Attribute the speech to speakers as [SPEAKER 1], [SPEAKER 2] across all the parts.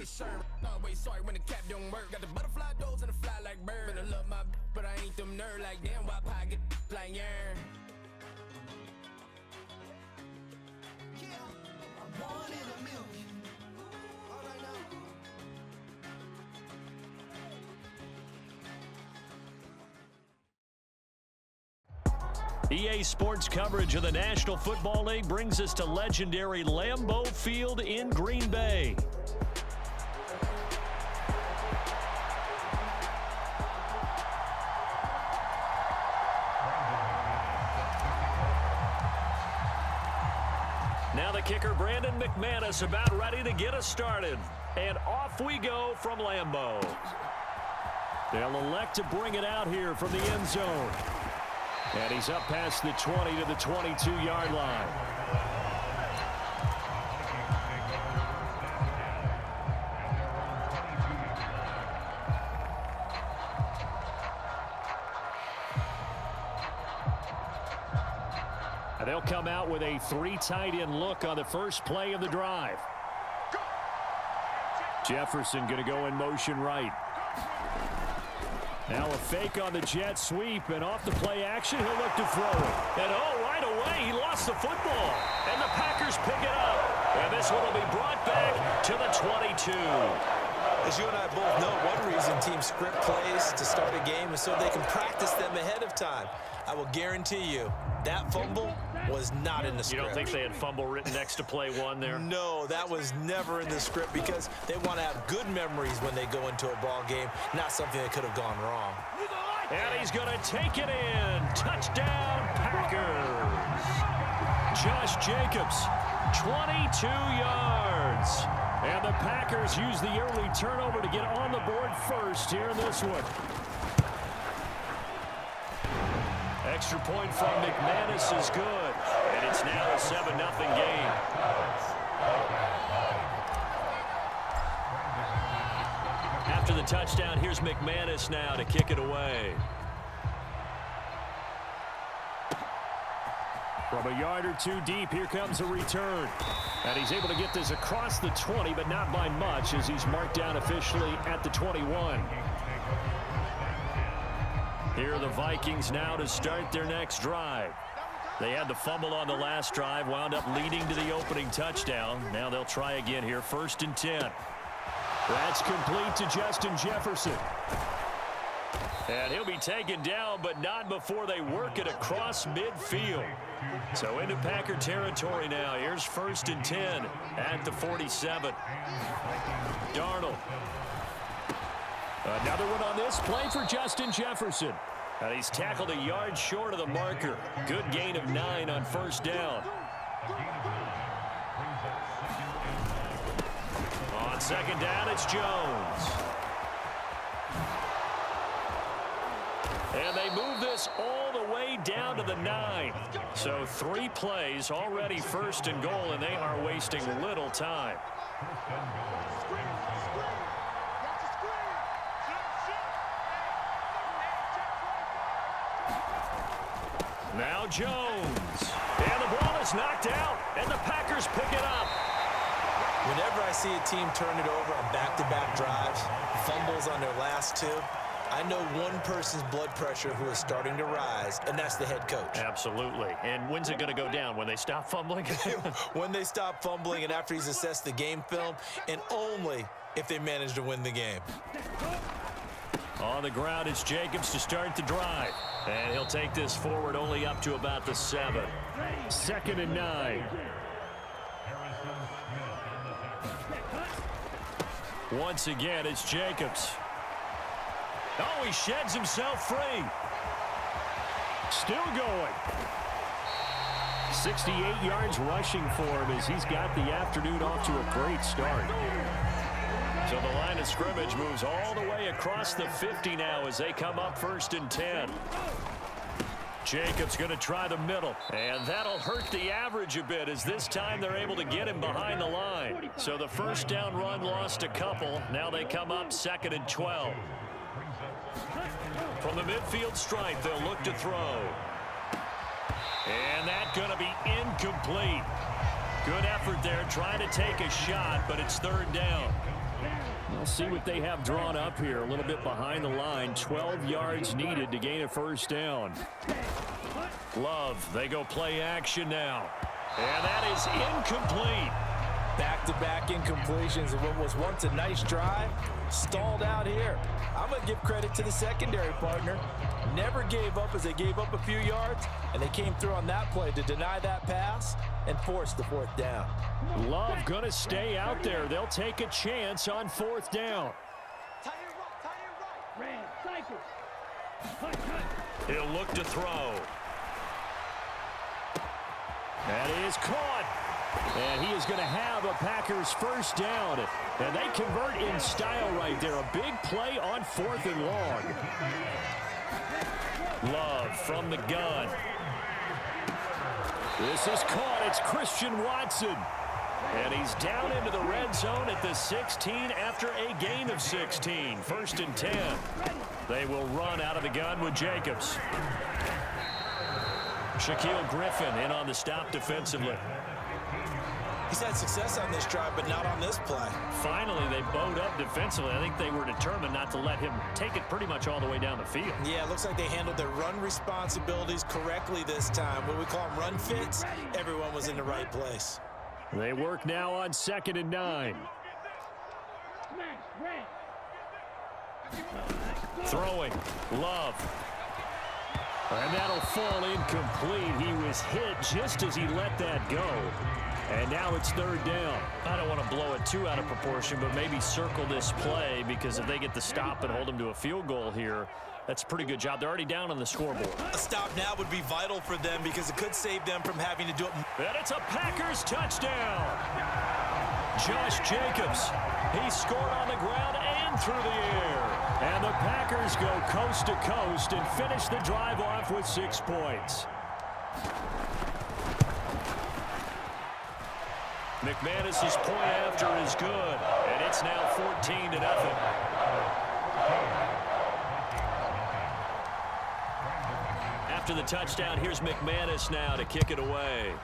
[SPEAKER 1] shirt. Always sorry when the cap don't work. Got the butterfly doors and the fly like bird. And I love my but I ain't them nerd like damn. Why pie get like yarn? Yeah, I'm one in a million. All right now.
[SPEAKER 2] EA Sports coverage of the National Football League brings us to legendary Lambeau Field in Green Bay. Now the kicker, Brandon McManus, about ready to get us started. And off we go from Lambeau. They'll elect to bring it out here from the end zone. And he's up past the 20 to the 22-yard line. And they'll come out with a 3 tight end look on the first play of the drive. Jefferson going to go in motion right. Now a fake on the jet sweep, and off the play action, he'll look to throw it. And oh, right away, he lost the football. And the Packers pick it up. And this one will be brought back to the 22.
[SPEAKER 3] As you and I both know, one reason teams script plays to start a game is so they can practice them ahead of time. I will guarantee you that fumble was not in the script.
[SPEAKER 2] You don't think they had fumble written next to play one there?
[SPEAKER 3] No, that was never in the script because they want to have good memories when they go into a ball game, not something that could have gone wrong.
[SPEAKER 2] And he's going to take it in. Touchdown, Packers. Josh Jacobs, 22 yards. And the Packers use the early turnover to get on the board first here in this one. Extra point from McManus is good. And it's now a 7-0 game. After the touchdown, here's McManus now to kick it away. From a yard or two deep, here comes a return. And he's able to get this across the 20, but not by much, as he's marked down officially at the 21. Here are the Vikings now to start their next drive. They had the fumble on the last drive, wound up leading to the opening touchdown. Now they'll try again here, 1st and 10. That's complete to Justin Jefferson. And he'll be taken down, but not before they work it across midfield. So into Packer territory now. Here's 1st and 10 at the 47. Darnold. Another one on this play for Justin Jefferson. And he's tackled a yard short of the marker. Good gain of 9 on 1st down. On 2nd down, it's Jones. And they move this all the way down to the 9. So 3 plays, already 1st and goal, and they are wasting little time. Now Jones. And the ball is knocked out, and the Packers pick it up.
[SPEAKER 3] Whenever I see a team turn it over on back-to-back drives, fumbles on their last 2, I know one person's blood pressure who is starting to rise, and that's the head coach.
[SPEAKER 2] Absolutely. And when's it going to go down? When they stop fumbling?
[SPEAKER 3] When they stop fumbling and after he's assessed the game film, and only if they manage to win the game.
[SPEAKER 2] On the ground, it's Jacobs to start the drive. And he'll take this forward only up to about the 7. 2nd and 9. Once again, it's Jacobs. Oh, he sheds himself free. Still going. 68 yards rushing for him as he's got the afternoon off to a great start. So the line of scrimmage moves all the way across the 50 now as they come up 1st and 10. Jacobs going to try the middle, and that'll hurt the average a bit as this time they're able to get him behind the line. So the 1st down run lost a couple. Now they come up 2nd and 12. From the midfield stripe, they'll look to throw. And that's going to be incomplete. Good effort there trying to take a shot, but it's 3rd down. We'll see what they have drawn up here. A little bit behind the line. 12 yards needed to gain a first down. Love, they go play action now. And that is incomplete.
[SPEAKER 3] Back-to-back incompletions of what was once a nice drive, stalled out here. I'm going to give credit to the secondary partner. Never gave up as they gave up a few yards, and they came through on that play to deny that pass and force the fourth down.
[SPEAKER 2] Love going to stay out there. They'll take a chance on fourth down. He'll look to throw. That is caught. And he is going to have a Packers first down. And they convert in style right there. A big play on fourth and long. Love from the gun. This is caught. It's Christian Watson. And he's down into the red zone at the 16 after a gain of 16. First and 10. They will run out of the gun with Jacobs. Shaquille Griffin in on the stop defensively.
[SPEAKER 3] He's had success on this drive, but not on this play.
[SPEAKER 2] Finally, they bowed up defensively. I think they were determined not to let him take it pretty much all the way down the field.
[SPEAKER 3] Yeah, it looks like they handled their run responsibilities correctly this time. What we call them run fits, everyone was in the right place.
[SPEAKER 2] They work now on 2nd and 9. Throwing. Love. And that'll fall incomplete. He was hit just as he let that go. And now it's third down. I don't want to blow it too out of proportion, but maybe circle this play, because if they get the stop and hold them to a field goal here, that's a pretty good job. They're already down on the scoreboard.
[SPEAKER 3] A stop now would be vital for them because it could save them from having to do it.
[SPEAKER 2] And it's a Packers touchdown. Josh Jacobs. He scored on the ground and through the air. And the Packers go coast to coast and finish the drive off with 6 points. McManus's point after is good, and it's now 14-0. After the touchdown, here's McManus now to kick it away.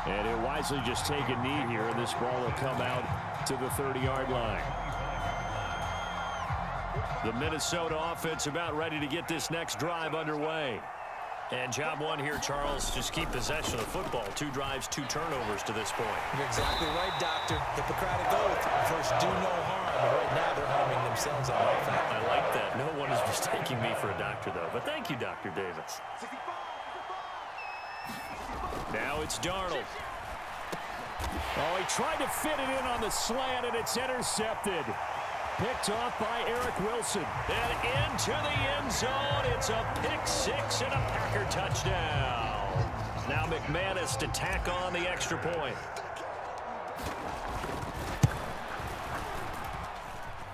[SPEAKER 2] And he'll wisely just take a knee here, and this ball will come out to the 30-yard line. The Minnesota offense about ready to get this next drive underway. And job one here, Charles, just keep possession of the football. 2 drives, 2 turnovers to this point.
[SPEAKER 3] You're exactly right, Doctor. Hippocratic oath. First, do no harm. But right now, they're harming themselves on offense.
[SPEAKER 2] I like that. No one is mistaking me for a doctor, though. But thank you, Dr. Davis. Now it's Darnold. Oh, he tried to fit it in on the slant, and it's intercepted. Picked off by Eric Wilson. And into the end zone. It's a pick 6 and a Packer touchdown. Now McManus to tack on the extra point.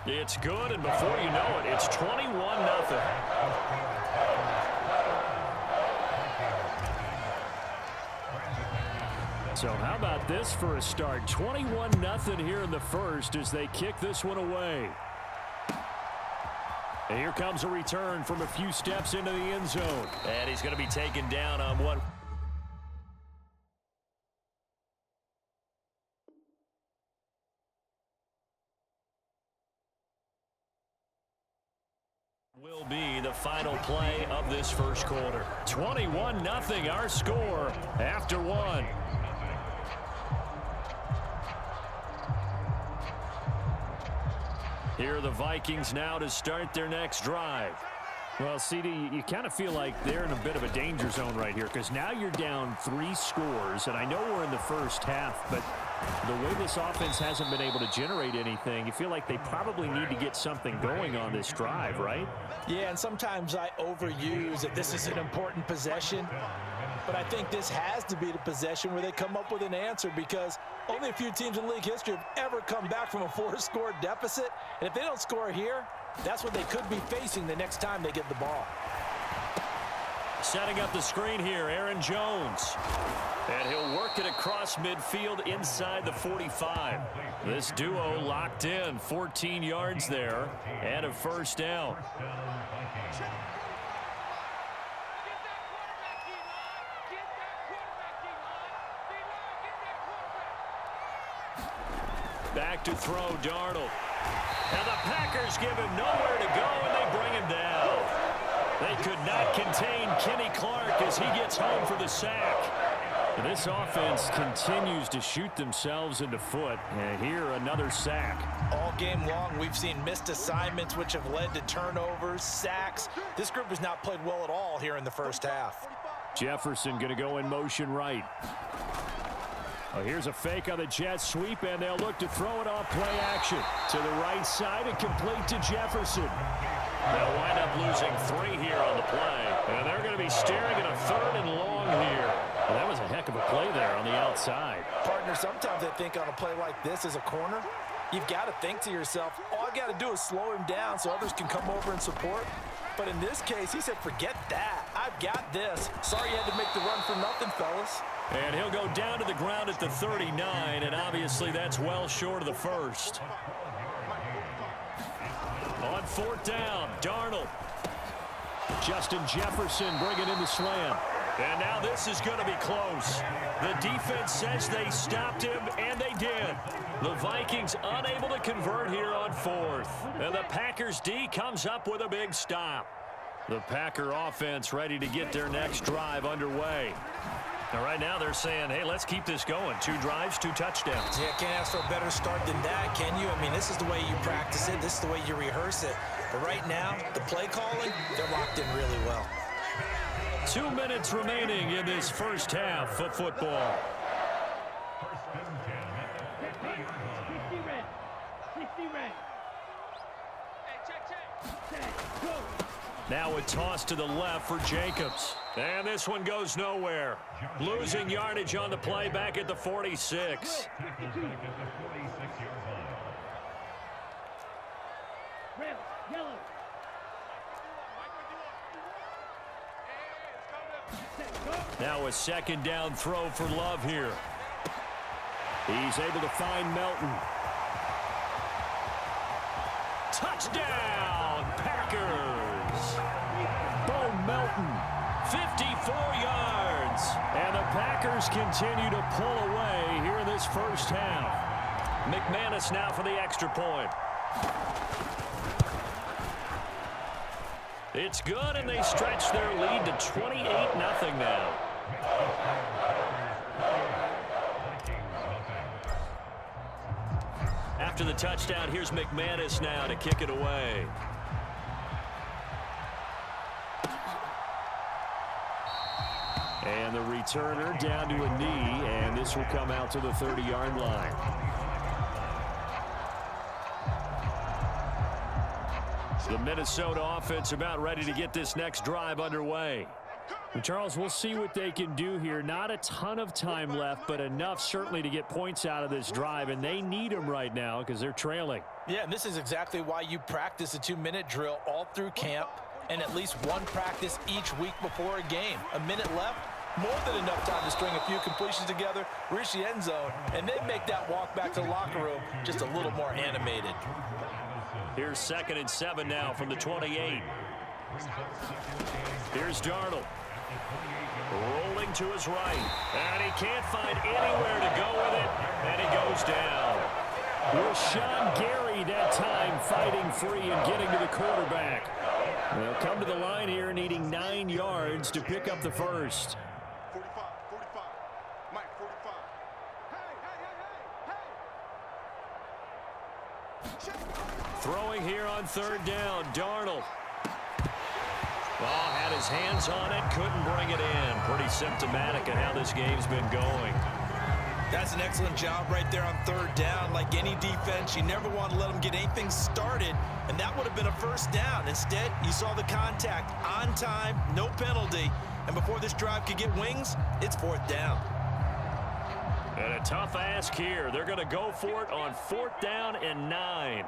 [SPEAKER 2] It's good, and before you know it, it's 21-0. So how about this for a start? 21-0 here in the first as they kick this one away. And here comes a return from a few steps into the end zone. And he's going to be taken down on what will be the final play of this first quarter. 21-0 our score after 1. Here are the Vikings now to start their next drive. Well, CD, you kind of feel like they're in a bit of a danger zone right here, because now you're down 3 scores, and I know we're in the first half, but the way this offense hasn't been able to generate anything, you feel like they probably need to get something going on this drive, right?
[SPEAKER 3] Yeah, and sometimes I overuse that this is an important possession, but I think this has to be the possession where they come up with an answer, because only a few teams in league history have ever come back from a 4-score deficit, and if they don't score here, that's what they could be facing the next time they get the ball.
[SPEAKER 2] Setting up the screen here, Aaron Jones. And he'll work it across midfield inside the 45. This duo locked in, 14 yards there, and a first down. Back to throw, Darnold. And the Packers give him nowhere to go, and they bring him down. They could not contain Kenny Clark as he gets home for the sack. And this offense continues to shoot themselves in the foot. And here, another sack.
[SPEAKER 3] All game long, we've seen missed assignments, which have led to turnovers, sacks. This group has not played well at all here in the first half.
[SPEAKER 2] Jefferson going to go in motion right. Oh, here's a fake on the jet sweep, and they'll look to throw it off play action. To the right side and complete to Jefferson. They'll wind up losing 3 here on the play. And they're going to be staring at a 3rd and long here. Well, that was a heck of a play there on the outside.
[SPEAKER 3] Partner, sometimes I think on a play like this as a corner, you've got to think to yourself, all I got to do is slow him down so others can come over and support. But in this case, he said, forget that. I've got this. Sorry you had to make the run for nothing, fellas.
[SPEAKER 2] And he'll go down to the ground at the 39, and obviously that's well short of the first. On 4th down, Darnold. Justin Jefferson bringing in the slam. And now this is going to be close. The defense says they stopped him, and they did. The Vikings unable to convert here on 4th. And the Packers D comes up with a big stop. The Packer offense ready to get their next drive underway. Now, right now they're saying, hey, let's keep this going. 2 drives, 2 touchdowns.
[SPEAKER 3] Yeah, can't ask for a better start than that, can you? I mean, this is the way you practice it. This is the way you rehearse it. But right now, the play calling, they're locked in really well.
[SPEAKER 2] 2 minutes remaining in this first half of football. Now a toss to the left for Jacobs. And this one goes nowhere. Losing yardage on the play back at the 46. Now a 2nd down throw for Love here. He's able to find Melton. Touchdown, Packers! Bo Melton, 54 yards. And the Packers continue to pull away here in this first half. McManus now for the extra point. It's good, and they stretch their lead to 28-0 now. After the touchdown, here's McManus now to kick it away. And the returner down to a knee, and this will come out to the 30-yard line. The Minnesota offense about ready to get this next drive underway. And Charles, we'll see what they can do here. Not a ton of time left, but enough certainly to get points out of this drive, and they need them right now because they're trailing.
[SPEAKER 3] Yeah, and this is exactly why you practice a 2-minute drill all through camp and at least one practice each week before a game. A minute left, more than enough time to string a few completions together, reach the end zone, and then make that walk back to the locker room just a little more animated.
[SPEAKER 2] Here's 2nd and 7 now from the 28. Here's Darnold. Rolling to his right. And he can't find anywhere to go with it. And he goes down. Rashawn Gary that time fighting free and getting to the quarterback. They'll come to the line here needing 9 yards to pick up the first.
[SPEAKER 4] 45, Mike, 45.
[SPEAKER 2] Throwing here on 3rd down, Darnold. Oh, had his hands on it, couldn't bring it in. Pretty symptomatic of how this game's been going.
[SPEAKER 3] That's an excellent job right there on 3rd down. Like any defense, you never want to let them get anything started, and that would have been a first down. Instead, you saw the contact on time, no penalty, and before this drive could get wings, it's 4th down.
[SPEAKER 2] And a tough ask here. They're going to go for it on 4th down and 9.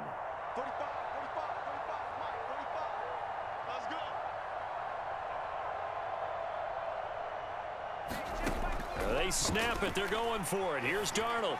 [SPEAKER 4] 45, Mike, 45. Let's go.
[SPEAKER 2] They snap it. They're going for it. Here's Darnold.